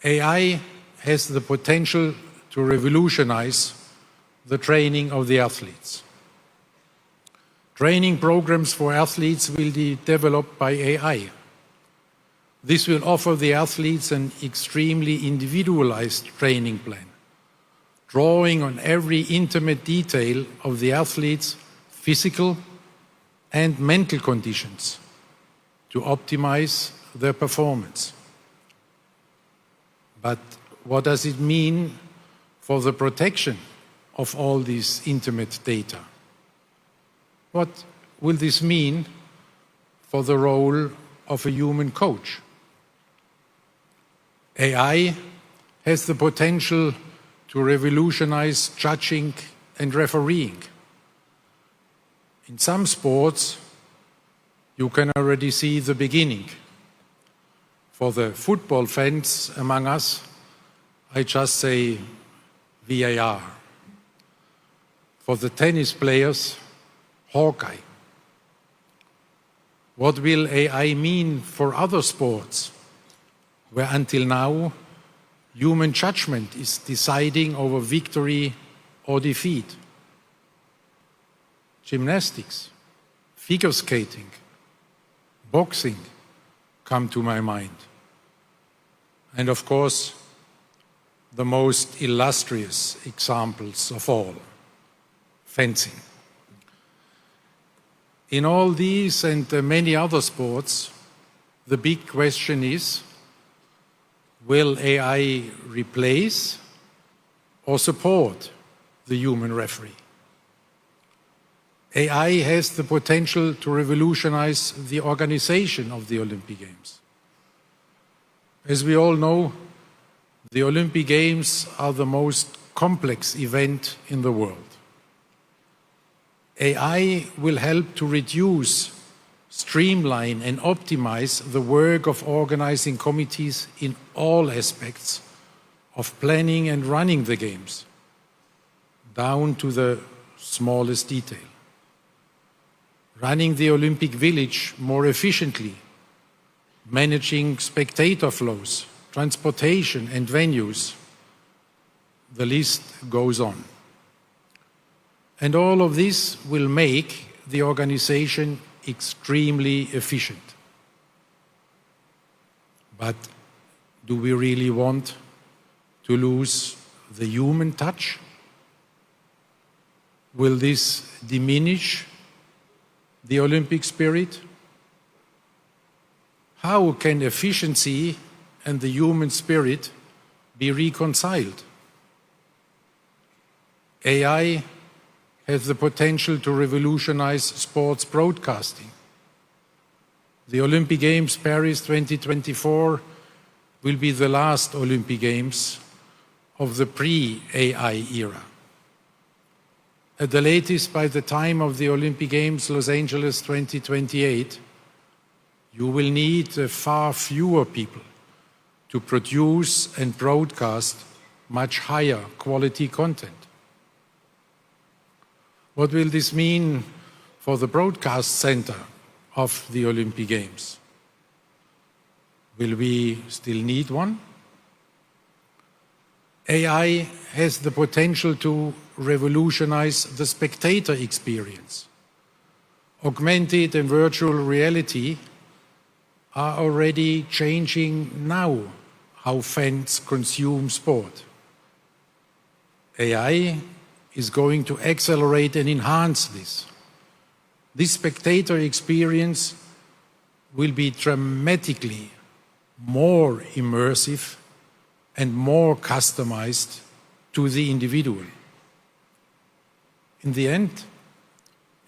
AI has the potential to revolutionize the training of the athletes. Training programs for athletes will be developed by AI. This will offer the athletes an extremely individualized training plan, drawing on every intimate detail of the athlete's physical and mental conditions to optimize their performance. But what does it mean for the protection of all this intimate data? What will this mean for the role of a human coach? AI has the potential to revolutionize judging and refereeing. In some sports, you can already see the beginning. For the football fans among us, I just say VAR. For the tennis players, Hawkeye. What will AI mean for other sports, where until now human judgment is deciding over victory or defeat? Gymnastics, figure skating, boxing come to my mind. And of course, the most illustrious examples of all, fencing. In all these and many other sports, the big question is, will AI replace or support the human referee? AI has the potential to revolutionize the organization of the Olympic Games. As we all know, the Olympic Games are the most complex event in the world. AI will help to reduce, streamline and optimize the work of organizing committees in all aspects of planning and running the Games, down to the smallest detail. Running the Olympic Village more efficiently, managing spectator flows, transportation and venues. The list goes on. And all of this will make the organization extremely efficient. But do we really want to lose the human touch? Will this diminish the Olympic spirit? How can efficiency and the human spirit be reconciled? AI has the potential to revolutionize sports broadcasting. The Olympic Games Paris 2024 will be the last Olympic Games of the pre-AI era. At the latest, by the time of the Olympic Games Los Angeles 2028, you will need far fewer people to produce and broadcast much higher quality content. What will this mean for the broadcast center of the Olympic Games? Will we still need one? AI has the potential to revolutionize the spectator experience. Augmented and virtual reality are already changing now how fans consume sport. AI is going to accelerate and enhance this. This spectator experience will be dramatically more immersive and more customized to the individual. In the end,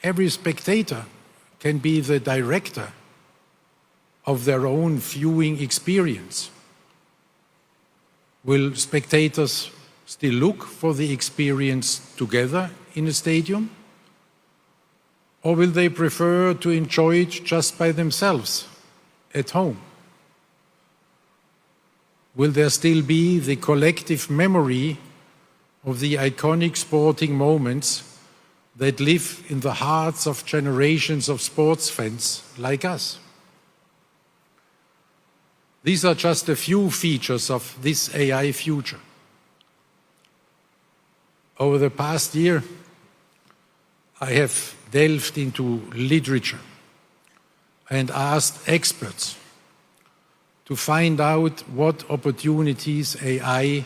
every spectator can be the director of their own viewing experience. Will spectators still look for the experience together in a stadium? Or will they prefer to enjoy it just by themselves at home? Will there still be the collective memory of the iconic sporting moments that live in the hearts of generations of sports fans like us? These are just a few features of this AI future. Over the past year, I have delved into literature and asked experts to find out what opportunities AI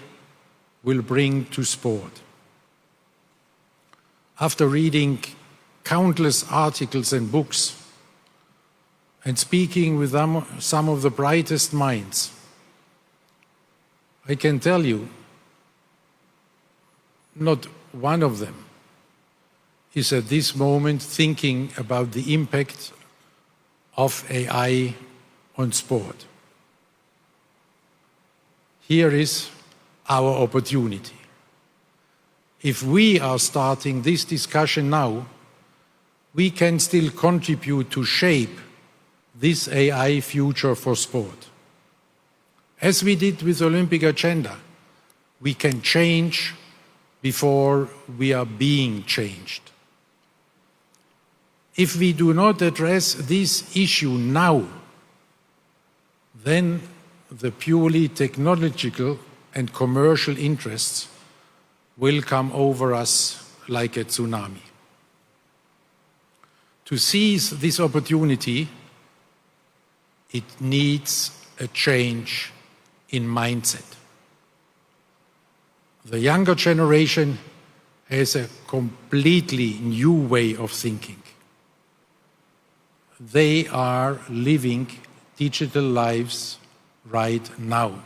will bring to sport. After reading countless articles and books and speaking with some of the brightest minds, I can tell you, not one of them is at this moment thinking about the impact of AI on sport. Here is our opportunity. If we are starting this discussion now, we can still contribute to shape this AI future for sport. As we did with the Olympic agenda, we can change before we are being changed. If we do not address this issue now, then the purely technological and commercial interests will come over us like a tsunami. To seize this opportunity, it needs a change in mindset. The younger generation has a completely new way of thinking. They are living digital lives right now.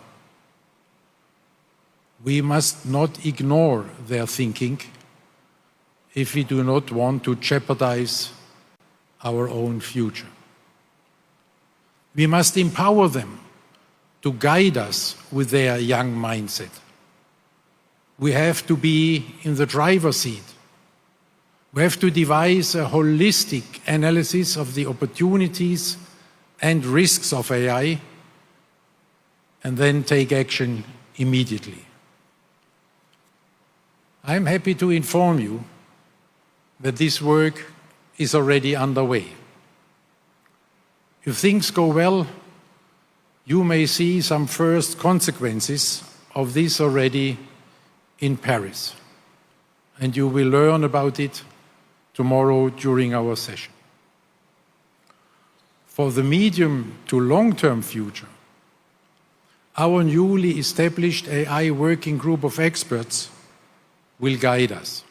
We must not ignore their thinking if we do not want to jeopardize our own future. We must empower them to guide us with their young mindset. We have to be in the driver's seat. We have to devise a holistic analysis of the opportunities and risks of AI and then take action immediately. I'm happy to inform you that this work is already underway. If things go well, you may see some first consequences of this already in Paris, and you will learn about it tomorrow during our session. For the medium to long-term future, our newly established AI working group of experts will guide us.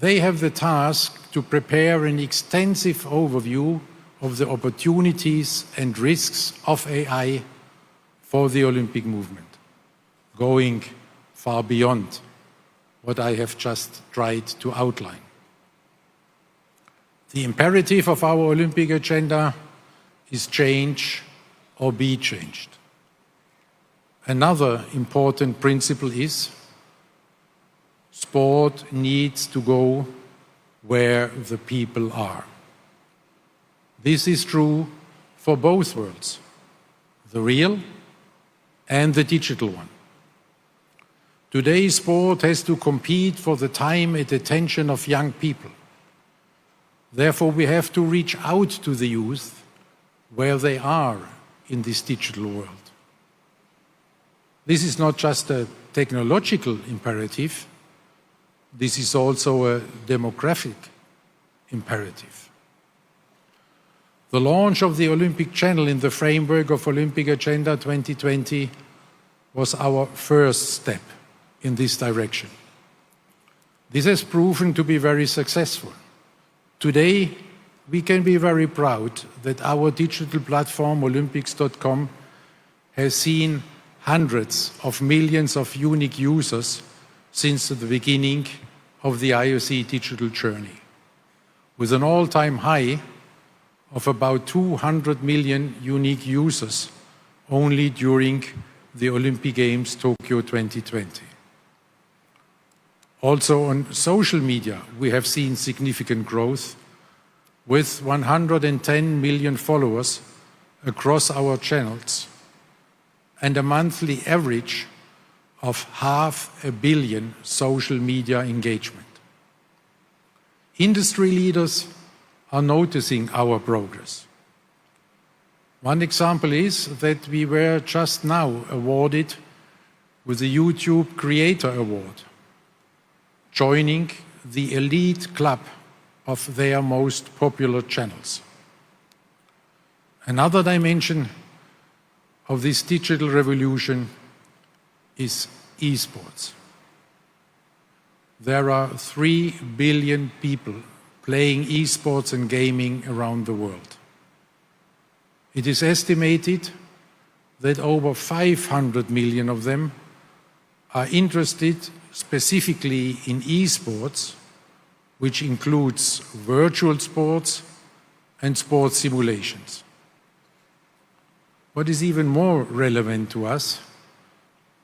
They have the task to prepare an extensive overview of the opportunities and risks of AI for the Olympic movement, going far beyond what I have just tried to outline. The imperative of our Olympic agenda is change or be changed. Another important principle is sport needs to go where the people are. This is true for both worlds, the real and the digital one. Today, sport has to compete for the time and attention of young people. Therefore, we have to reach out to the youth where they are in this digital world. This is not just a technological imperative, this is also a demographic imperative. The launch of the Olympic Channel in the framework of Olympic Agenda 2020 was our first step in this direction. This has proven to be very successful. Today, we can be very proud that our digital platform, Olympics.com, has seen hundreds of millions of unique users since the beginning of the IOC digital journey, with an all-time high of about 200 million unique users only during the Olympic Games Tokyo 2020. Also on social media, we have seen significant growth with 110 million followers across our channels and a monthly average of 500 million social media engagement. Industry leaders are noticing our progress. One example is that we were just now awarded with the YouTube Creator Award, joining the elite club of their most popular channels. Another dimension of this digital revolution is esports. There are 3 billion people playing esports and gaming around the world. It is estimated that over 500 million of them are interested specifically in esports, which includes virtual sports and sports simulations. What is even more relevant to us,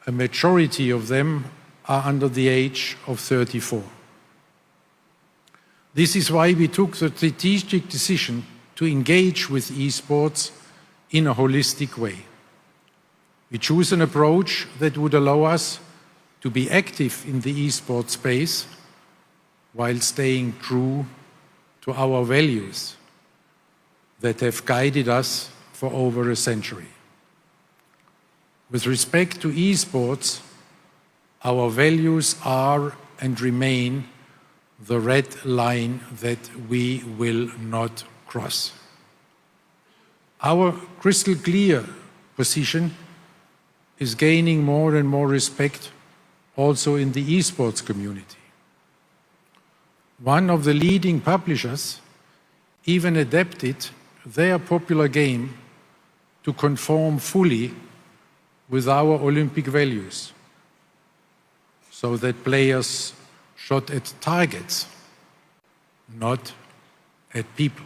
a majority of them are under the age of 34. This is why we took the strategic decision to engage with esports in a holistic way. We choose an approach that would allow us to be active in the esports space while staying true to our values that have guided us for over a century. With respect to esports, our values are and remain the red line that we will not cross. Our crystal clear position is gaining more and more respect also in the esports community. One of the leading publishers even adapted their popular game to conform fully with our Olympic values, so that players shot at targets, not at people.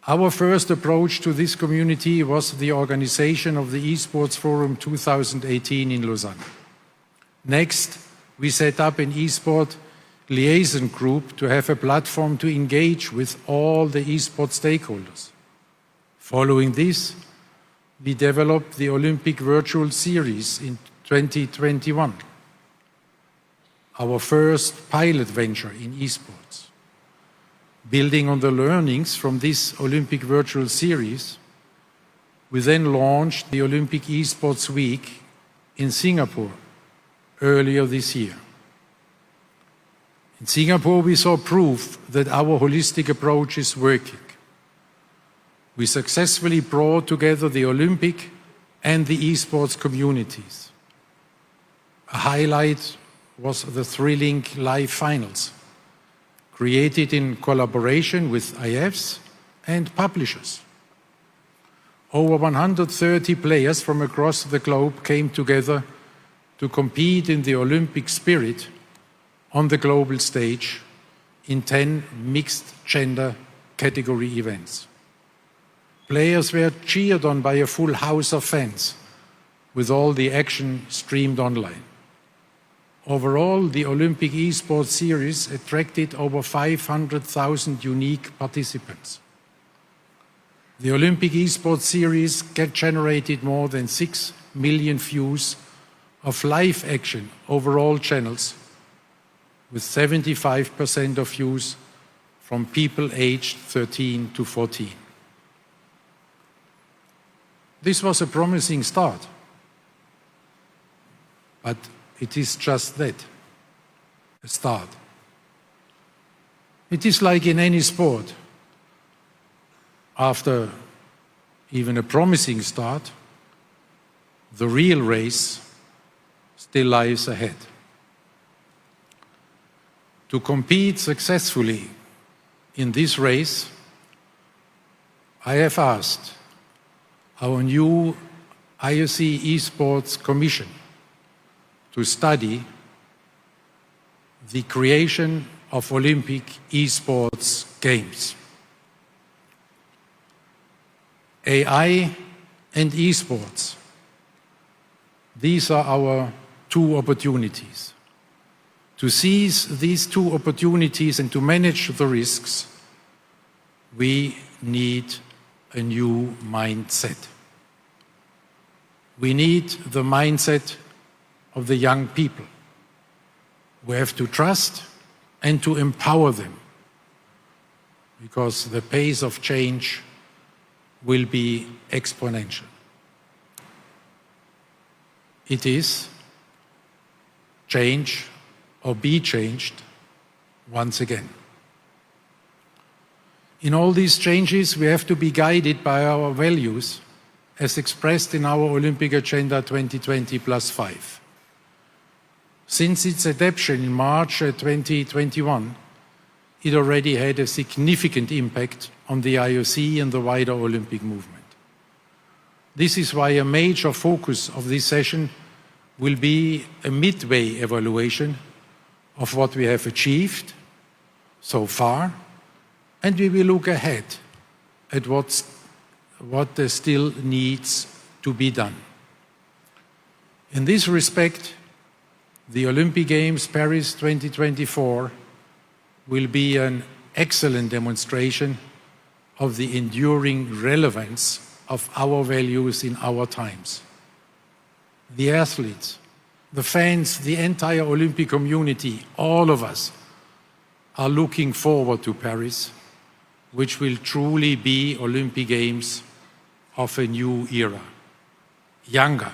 Our first approach to this community was the organization of the Esports Forum 2018 in Lausanne. Next, we set up an eSport liaison group to have a platform to engage with all the eSport stakeholders. Following this, we developed the Olympic Virtual Series in 2021, our first pilot venture in esports. Building on the learnings from this Olympic Virtual Series, we then launched the Olympic Esports Week in Singapore earlier this year. In Singapore, we saw proof that our holistic approach is working. We successfully brought together the Olympic and the esports communities. A highlight was the thrilling live finals, created in collaboration with IFs and publishers. Over 130 players from across the globe came together to compete in the Olympic spirit on the global stage in 10 mixed-gender category events. Players were cheered on by a full house of fans, with all the action streamed online. Overall, the Olympic Esports Series attracted over 500,000 unique participants. The Olympic Esports Series generated more than 6 million views of live action over all channels, with 75% of views from people aged 13 to 14. This was a promising start, but it is just that, a start. It is like in any sport. After even a promising start, the real race still lies ahead. To compete successfully in this race, I have asked our new IOC Esports Commission to study the creation of Olympic esports games. AI and esports, these are our two opportunities. To seize these two opportunities and to manage the risks, we need a new mindset. We need the mindset of the young people. We have to trust and to empower them, because the pace of change will be exponential. It is change or be changed once again. In all these changes, we have to be guided by our values as expressed in our Olympic Agenda 2020+5. Since its adoption in March 2021, it already had a significant impact on the IOC and the wider Olympic movement. This is why a major focus of this session will be a midway evaluation of what we have achieved so far, and we will look ahead at what still needs to be done. In this respect, the Olympic Games Paris 2024 will be an excellent demonstration of the enduring relevance of our values in our times. The athletes, the fans, the entire Olympic community, all of us are looking forward to Paris, which will truly be Olympic Games of a new era. Younger,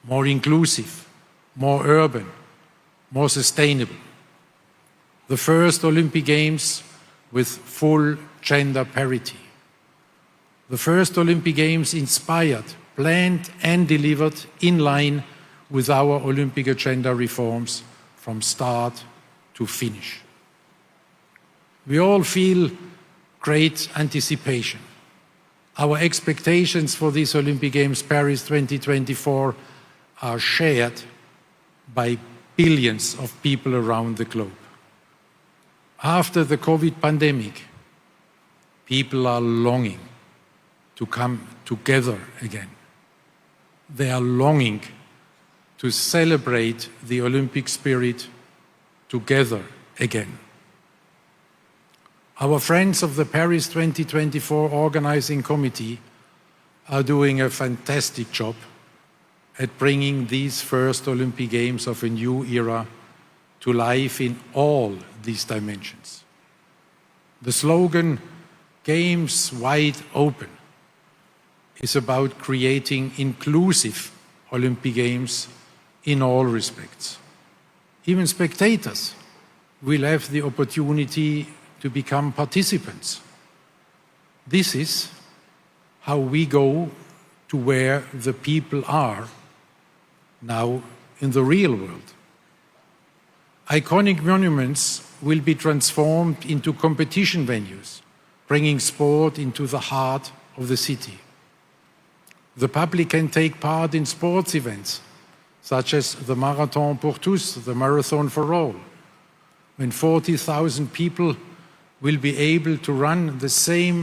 more inclusive, more urban, more sustainable. The first Olympic Games with full gender parity. The first Olympic Games inspired, planned and delivered in line with our Olympic agenda reforms from start to finish. We all feel great anticipation. Our expectations for this Olympic Games Paris 2024 are shared by billions of people around the globe. After the COVID pandemic, people are longing to come together again. They are longing to celebrate the Olympic spirit together again. Our friends of the Paris 2024 Organizing Committee are doing a fantastic job at bringing these first Olympic Games of a new era to life in all these dimensions. The slogan, Games Wide Open, is about creating inclusive Olympic Games in all respects. Even spectators will have the opportunity to become participants. This is how we go to where the people are now in the real world. Iconic monuments will be transformed into competition venues, bringing sport into the heart of the city. The public can take part in sports events, such as the Marathon pour tous, the Marathon for all, when 40,000 people will be able to run the same